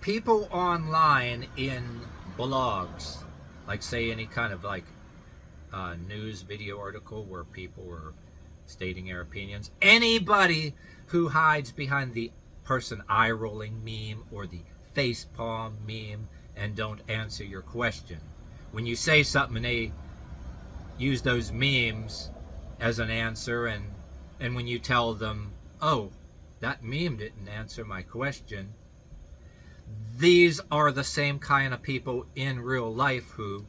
people online in blogs, like say any kind of like news video article where people are stating their opinions, anybody who hides behind the person eye rolling meme or the face palm meme and don't answer your question, when you say something and they use those memes as an answer, and when you tell them, oh, that meme didn't answer my question, these are the same kind of people in real life who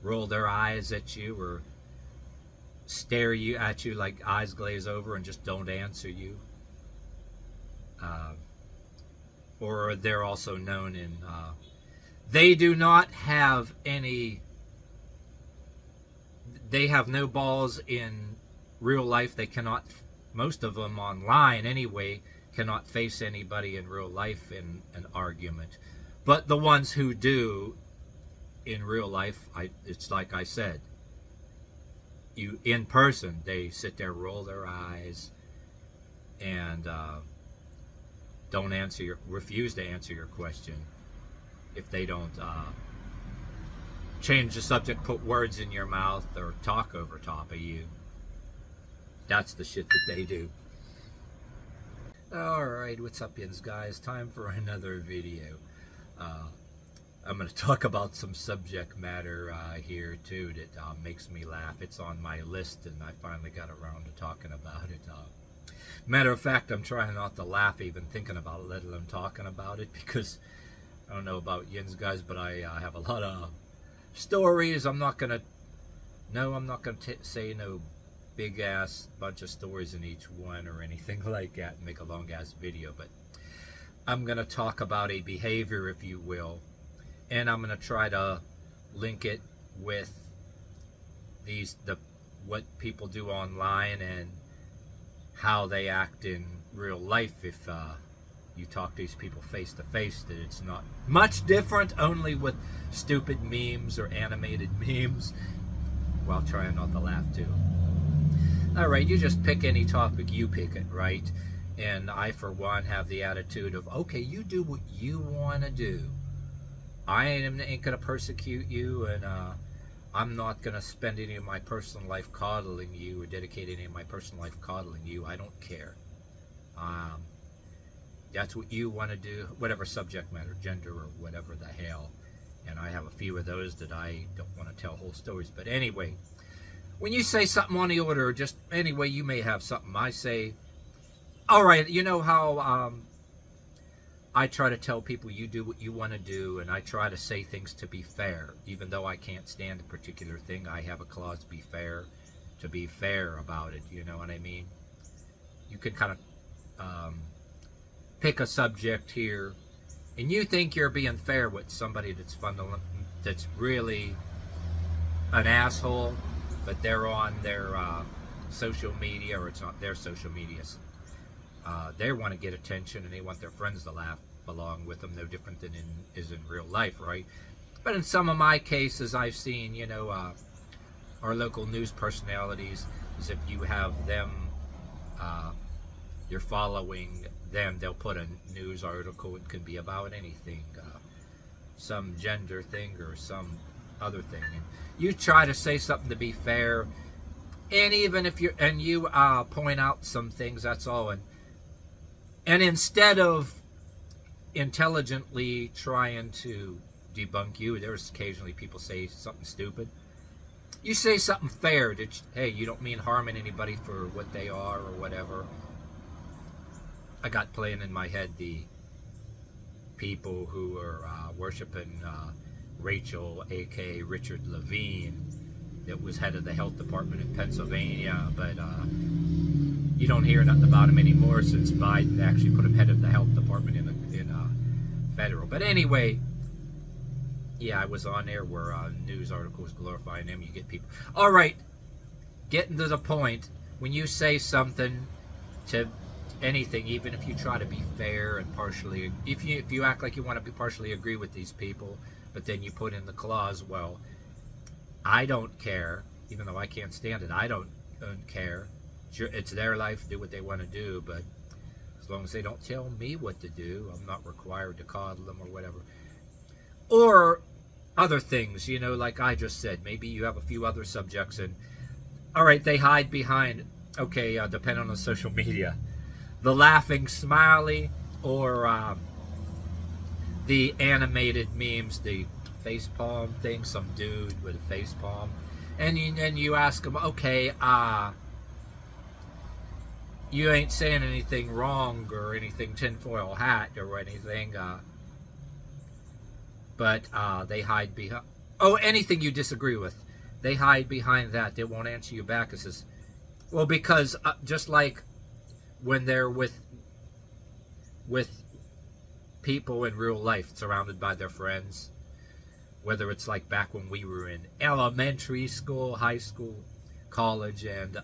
roll their eyes at you or stare at you like eyes glaze over and just don't answer you. Or they're also known in, they do not have any, they have no balls in real life. They cannot, most of them online anyway, cannot face anybody in real life in an argument. But the ones who do in real life, it's like I said, you in person, they sit there, roll their eyes, and don't answer your, refuse to answer your question if they don't change the subject, put words in your mouth, or talk over top of you. That's the shit that they do. Alright, what's up, yins guys? Time for another video. I'm going to talk about some subject matter here too that makes me laugh. It's on my list and I finally got around to talking about it. Matter of fact, I'm trying not to laugh even thinking about it, let alone talking about it, because I don't know about yins guys, but I have a lot of stories. I'm not going to say no big ass bunch of stories in each one or anything like that and make a long ass video, but I'm going to talk about a behavior, if you will, and I'm going to try to link it with what people do online and how they act in real life. If you talk to these people face to face, that it's not much different, only with stupid memes or animated memes, while trying not to laugh too. Alright, you just pick any topic, you pick it, right? And I, for one, have the attitude of, okay, you do what you want to do. I ain't going to persecute you, and I'm not going to spend any of my personal life coddling you or dedicate any of my personal life coddling you. I don't care. That's what you want to do, whatever subject matter, gender, or whatever the hell. And I have a few of those that I don't want to tell whole stories. But anyway, when you say something on the order, just anyway, you may have something. I say, all right, you know how I try to tell people you do what you want to do, and I try to say things to be fair. Even though I can't stand a particular thing, I have a clause to be fair about it, you know what I mean? You can kind of pick a subject here, and you think you're being fair with somebody that's really an asshole, but they're on their social media, or it's not their social media. They want to get attention and they want their friends to laugh along with them, no different than is in real life, right? But in some of my cases, I've seen, you know, our local news personalities, is if you have them, you're following them, they'll put a news article. It could be about anything, some gender thing or some other thing, and you try to say something to be fair, and even if you point out some things, that's all, and instead of intelligently trying to debunk you, there's occasionally people say something stupid, you say something fair that, hey, you don't mean harming anybody for what they are or whatever. I got playing in my head the people who are worshiping Rachel, a.k.a. Richard Levine, that was head of the health department in Pennsylvania, but you don't hear nothing about him anymore since Biden actually put him head of the health department in federal. But anyway, yeah, I was on there where news articles glorifying them. You get people. All right, getting to the point, when you say something to anything, even if you try to be fair and partially, if you act like you want to be partially agree with these people, but then you put in the clause, well, I don't care, even though I can't stand it, I don't care. It's their life, do what they want to do, but as long as they don't tell me what to do. I'm not required to coddle them or whatever. Or other things, you know, like I just said. Maybe you have a few other subjects, and all right, they hide behind, okay, depending on the social media, the laughing smiley, or the animated memes, the face palm thing, some dude with a face palm, and you ask them, okay, you ain't saying anything wrong or anything tinfoil hat or anything, but they hide behind, oh, anything you disagree with, they hide behind that. They won't answer you back. It says, well, because just like when they're with people in real life, surrounded by their friends, whether it's like back when we were in elementary school, high school, college, and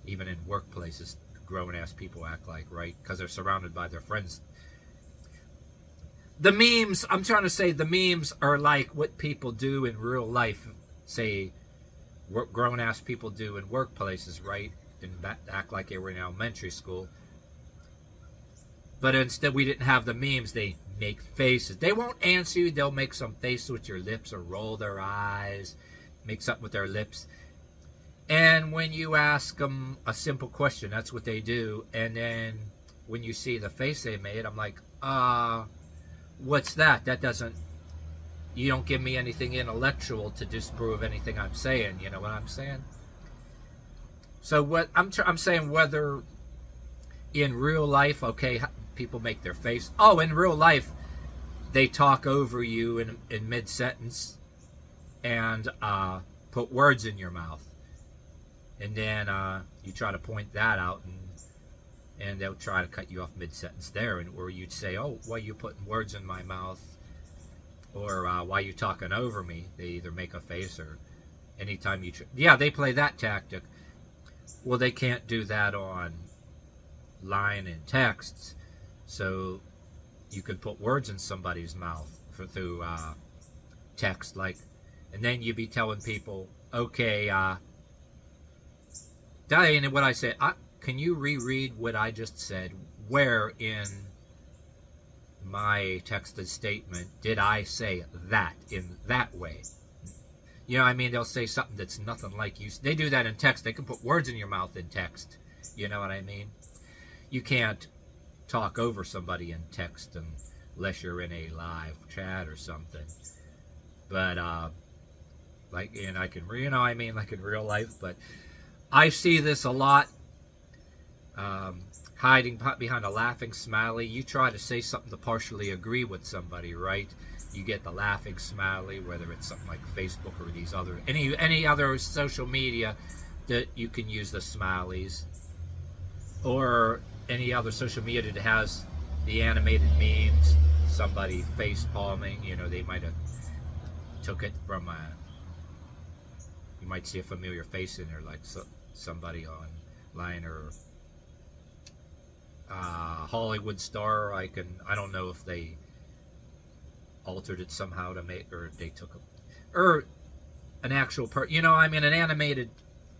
even in workplaces, grown-ass people act like, right? Because they're surrounded by their friends. The memes, I'm trying to say, the memes are like what people do in real life, say, grown-ass people do in workplaces, right? And act like they were in elementary school. But instead, we didn't have the memes. They make faces. They won't answer you. They'll make some face with your lips or roll their eyes, make something with their lips. And when you ask them a simple question, that's what they do. And then when you see the face they made, I'm like, what's that? That doesn't, you don't give me anything intellectual to disprove anything I'm saying. You know what I'm saying? So what I'm saying, whether in real life, okay, people make their face. Oh, in real life, they talk over you in mid-sentence and put words in your mouth. And then you try to point that out, and they'll try to cut you off mid-sentence there, and or you'd say, oh, why are you putting words in my mouth? Or why are you talking over me? They either make a face, or anytime you... yeah, they play that tactic. Well, they can't do that on line and texts, so you could put words in somebody's mouth through text, like, and then you'd be telling people, okay, Diane, what I said, can you reread what I just said? Where in my texted statement did I say that in that way? You know what I mean? They'll say something that's nothing like you. They do that in text. They can put words in your mouth in text. You know what I mean? You can't talk over somebody in text unless you're in a live chat or something. But, like, and I can, you know what I mean? Like in real life. But I see this a lot. Hiding behind a laughing smiley. You try to say something to partially agree with somebody, right? You get the laughing smiley, whether it's something like Facebook or these other, any other social media that you can use the smileys, or any other social media that has the animated memes, somebody face palming, you know, they might have took it from you might see a familiar face in there, like somebody online, or Hollywood star. I don't know if they altered it somehow to make, or they took or an actual you know, I mean, an animated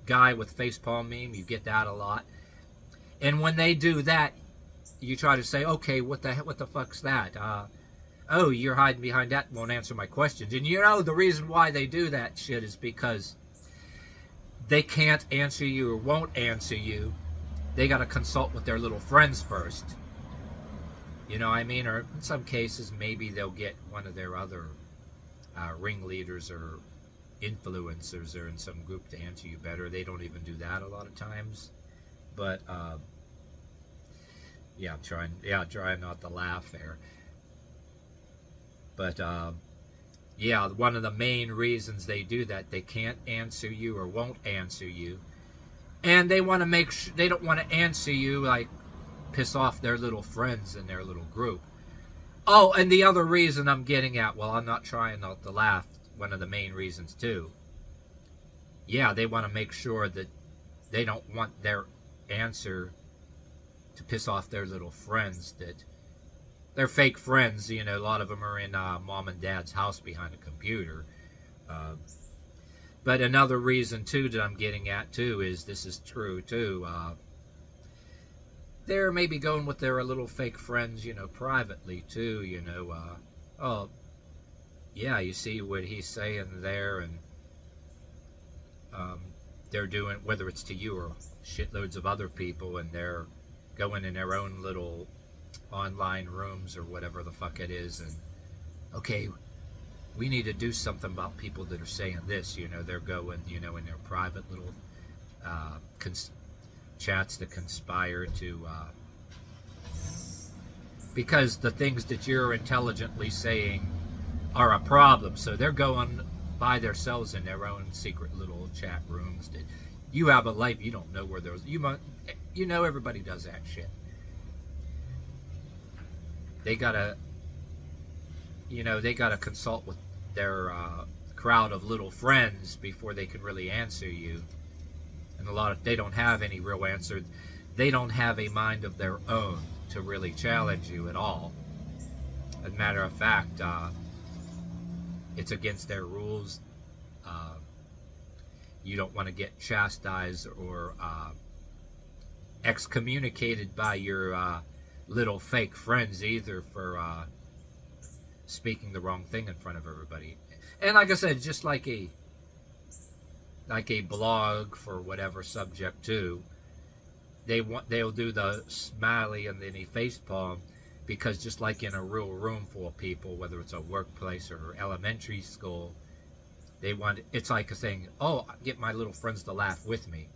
guy with facepalm meme, you get that a lot. And when they do that, you try to say, okay, what the fuck's that? Oh, you're hiding behind that, won't answer my questions. And you know the reason why they do that shit is because they can't answer you or won't answer you. They got to consult with their little friends first. You know what I mean? Or in some cases, maybe they'll get one of their other ringleaders or influencers or in some group to answer you better. They don't even do that a lot of times. But, yeah, trying not to laugh there. But, yeah, one of the main reasons they do that, they can't answer you or won't answer you. And they want to make sure, they don't want to answer you, like, piss off their little friends in their little group. Oh, and the other reason I'm getting at, well, I'm not trying not to laugh, one of the main reasons too. Yeah, they want to make sure that they don't want their answer to piss off their little friends, that they're fake friends. You know, a lot of them are in mom and dad's house behind a computer. But another reason too that I'm getting at too is, this is true too, they're maybe going with their little fake friends, you know, privately too, you know, oh, yeah, you see what he's saying there, and they're doing, whether it's to you or shitloads of other people, and they're going in their own little online rooms or whatever the fuck it is, and okay, we need to do something about people that are saying this, you know, they're going, you know, in their private little chats to conspire to, because the things that you're intelligently saying are a problem, so they're going by themselves in their own secret little chat rooms. That you have a life, you don't know where those, you know, everybody does that shit. They gotta, you know, they gotta consult with their crowd of little friends before they can really answer you. And they don't have any real answer. They don't have a mind of their own to really challenge you at all. As a matter of fact, it's against their rules. You don't want to get chastised or excommunicated by your little fake friends either for speaking the wrong thing in front of everybody. And like I said, just like a blog for whatever subject too, they'll do the smiley and then a face palm, because just like in a real room full of people, whether it's a workplace or elementary school, it's like a saying, oh, get my little friends to laugh with me.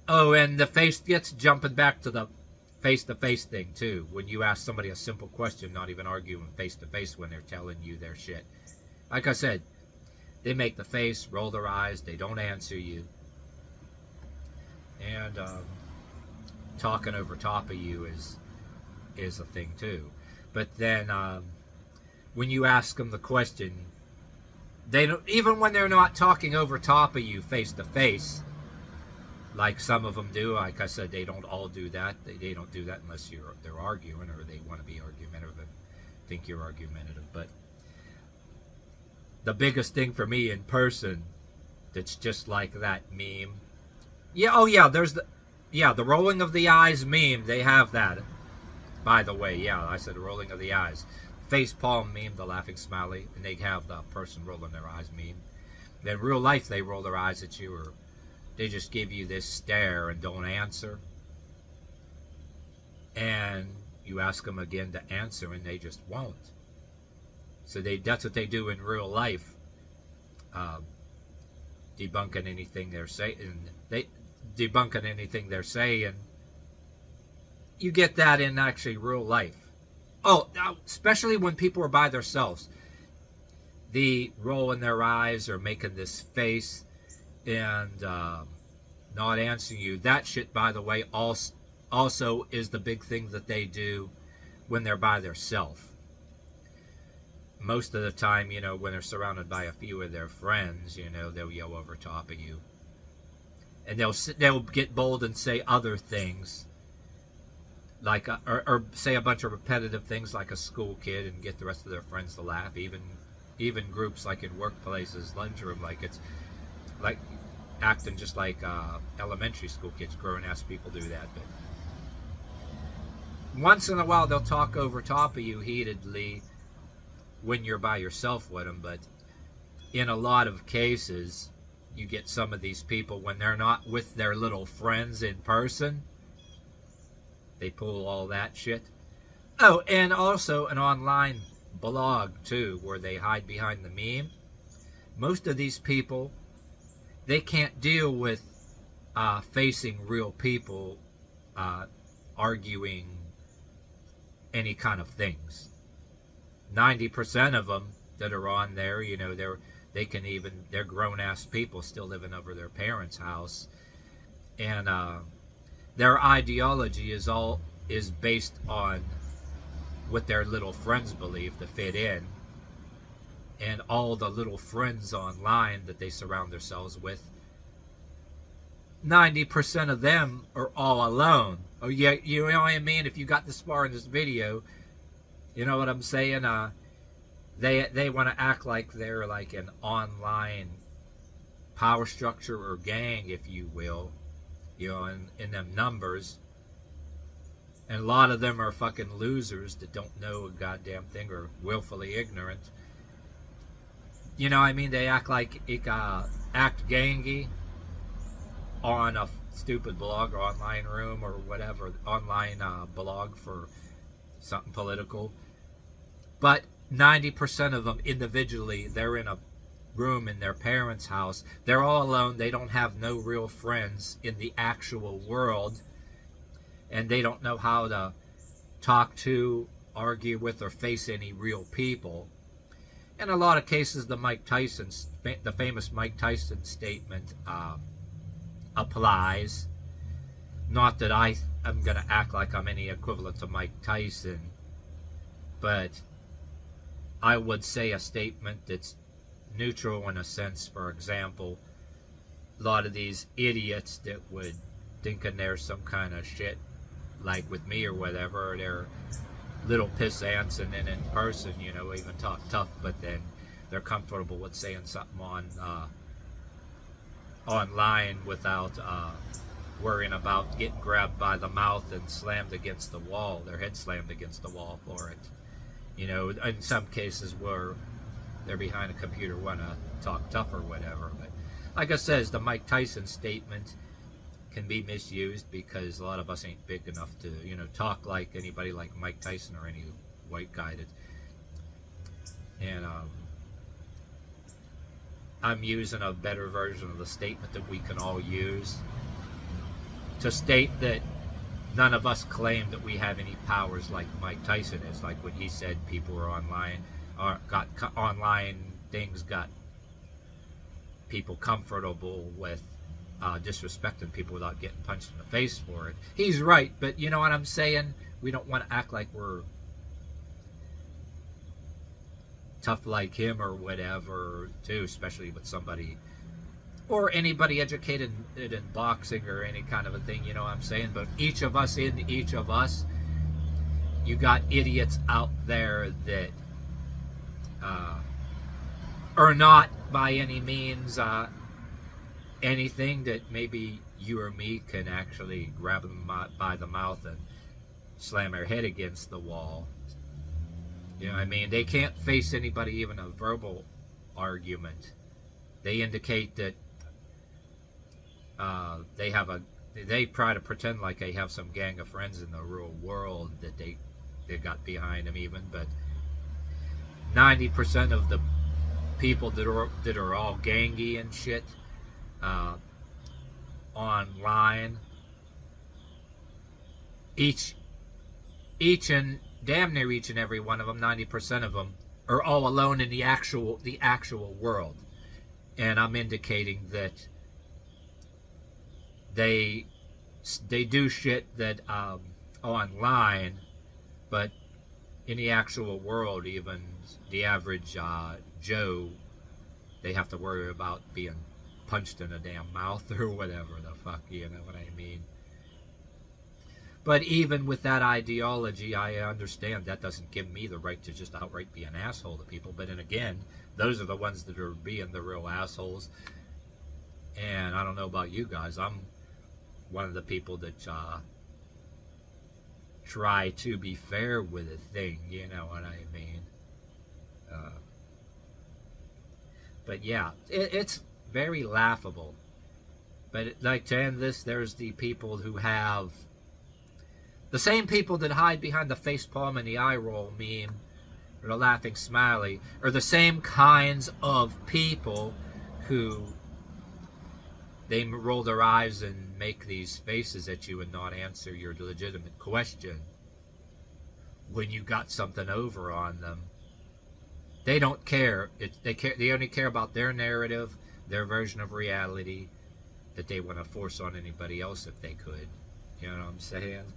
Oh, and the face gets jumping back to the face-to-face thing too. When you ask somebody a simple question, not even arguing face-to-face when they're telling you their shit. Like I said, they make the face, roll their eyes, they don't answer you. And talking over top of you is a thing too. But then when you ask them the question, they don't, even when they're not talking over top of you face to face, like some of them do. Like I said, they don't all do that. They don't do that unless they're arguing, or they want to be argumentative and think you're argumentative. But the biggest thing for me in person that's just like that meme. Yeah, oh yeah, there's the rolling of the eyes meme. They have that. By the way, yeah, I said rolling of the eyes. Face palm meme, the laughing smiley, and they have the person rolling their eyes meme. Then real life, they roll their eyes at you, or they just give you this stare and don't answer. And you ask them again to answer, and they just won't. So that's what they do in real life, debunking anything they're saying. Debunking anything they're saying. You get that in actually real life. Oh, especially when people are by themselves. The rolling their eyes or making this face and not answering you. That shit, by the way, also is the big thing that they do when they're by themselves. Most of the time, you know, when they're surrounded by a few of their friends, you know, they'll yell over top of you. And they'll get bold and say other things. Like or say a bunch of repetitive things like a school kid and get the rest of their friends to laugh. Even groups like in workplaces, lunchroom, like it's like acting just like elementary school kids. Grown-ass people do that. But once in a while they'll talk over top of you heatedly when you're by yourself with them. But in a lot of cases, you get some of these people when they're not with their little friends in person. They pull all that shit. Oh, and also an online blog, too, where they hide behind the meme. Most of these people, they can't deal with facing real people arguing any kind of things. 90% of them that are on there, you know, they're grown-ass people still living over their parents' house. And their ideology is based on what their little friends believe to fit in. And all the little friends online that they surround themselves with, 90% of them are all alone. Oh yeah, you know what I mean? If you got this far in this video, you know what I'm saying? They want to act like they're like an online power structure or gang, if you will. You know, in them numbers. And a lot of them are fucking losers that don't know a goddamn thing or willfully ignorant. You know, I mean, they act like act gangy on a stupid blog or online room or whatever, online blog for something political. But 90% of them individually, they're in a room in their parents' house. They're all alone. They don't have no real friends in the actual world. And they don't know how to talk to, argue with, or face any real people. In a lot of cases, the famous Mike Tyson statement applies. Not that I'm going to act like I'm any equivalent to Mike Tyson, but I would say a statement that's neutral in a sense. For example, a lot of these idiots that would thinking there's some kind of shit, like with me or whatever, they're little piss ants, and then in person, you know, even talk tough, but then they're comfortable with saying something on online without worrying about getting grabbed by the mouth and slammed against the wall, their head slammed against the wall for it. You know, in some cases where they're behind a computer want to talk tough or whatever. But like I says, the Mike Tyson statement can be misused because a lot of us ain't big enough to, you know, talk like anybody like Mike Tyson or any white guy that. And I'm using a better version of the statement that we can all use to state that none of us claim that we have any powers like Mike Tyson is. Like when he said people were online, or got online things, got people comfortable with disrespecting people without getting punched in the face for it. He's right, but you know what I'm saying? We don't want to act like we're tough like him or whatever, too, especially with somebody or anybody educated in boxing or any kind of a thing, you know what I'm saying? But each of us, you got idiots out there that are not by any means anything that maybe you or me can actually grab them by the mouth and slam their head against the wall. You know what I mean? They can't face anybody, even a verbal argument. They indicate that they try to pretend like they have some gang of friends in the real world that they got behind them even, but 90% of the people that are all gangy and shit online, each and damn near each and every one of them, 90% of them, are all alone in the actual world. And I'm indicating that they do shit that online, but in the actual world, even the average Joe, they have to worry about being punched in the damn mouth or whatever the fuck, you know what I mean? But even with that ideology, I understand that doesn't give me the right to just outright be an asshole to people. But then again, those are the ones that are being the real assholes. And I don't know about you guys. I'm one of the people that try to be fair with a thing, you know what I mean? But yeah, it's very laughable. But like to end this, there's the people who have the same people that hide behind the facepalm and the eye roll meme or the laughing smiley are the same kinds of people who they roll their eyes and make these faces at you and not answer your legitimate question when you got something over on them. They don't care. They only care about their narrative, their version of reality that they want to force on anybody else if they could. You know what I'm saying?